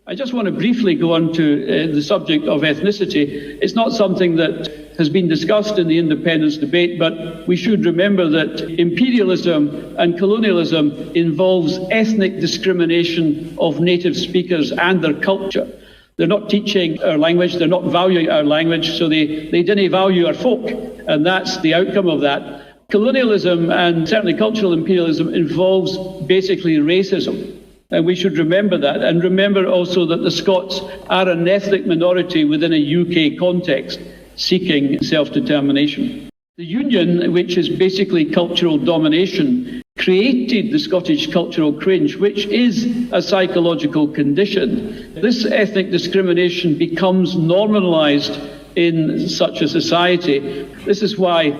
I just want to briefly go on to the subject of ethnicity. It's not something that has been discussed in the independence debate, but we should remember that imperialism and colonialism involves ethnic discrimination of native speakers and their culture. They're not teaching our language, they're not valuing our language, so they didn't value our folk, and that's the outcome of that. Colonialism and certainly cultural imperialism involves basically racism. And we should remember that, and remember also that the Scots are an ethnic minority within a UK context seeking self-determination. The Union, which is basically cultural domination, created the Scottish cultural cringe, which is a psychological condition. This ethnic discrimination becomes normalised in such a society. This is why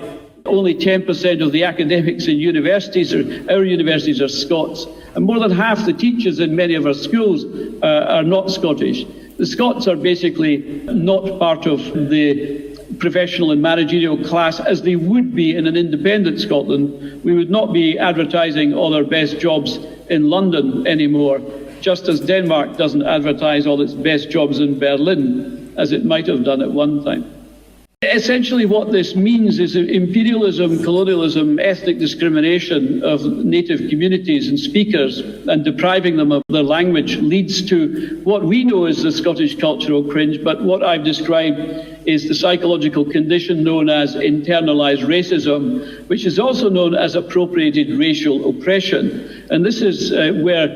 only 10% of the academics in our universities are Scots, and more than half the teachers in many of our schools are not Scottish. The Scots are basically not part of the professional and managerial class as they would be in an independent Scotland. We would not be advertising all our best jobs in London anymore, just as Denmark doesn't advertise all its best jobs in Berlin, as it might have done at one time. Essentially what this means is that imperialism, colonialism, ethnic discrimination of native communities and speakers and depriving them of their language leads to what we know as the Scottish cultural cringe, but what I've described is the psychological condition known as internalised racism, which is also known as appropriated racial oppression. And this is where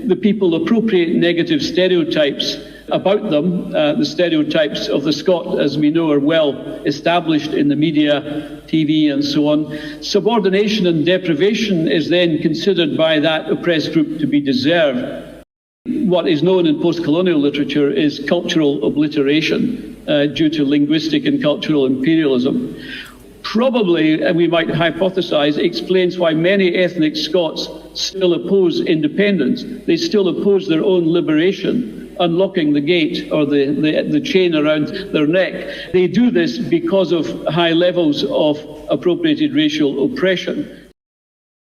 the people appropriate negative stereotypes about them. The stereotypes of the Scot, as we know, are well established in the media, TV and so on. Subordination and deprivation is then considered by that oppressed group to be deserved. What is known in post-colonial literature is cultural obliteration due to linguistic and cultural imperialism. Probably, and we might hypothesize, explains why many ethnic Scots still oppose independence. They still oppose their own liberation, unlocking the gate or the chain around their neck. They do this because of high levels of appropriated racial oppression.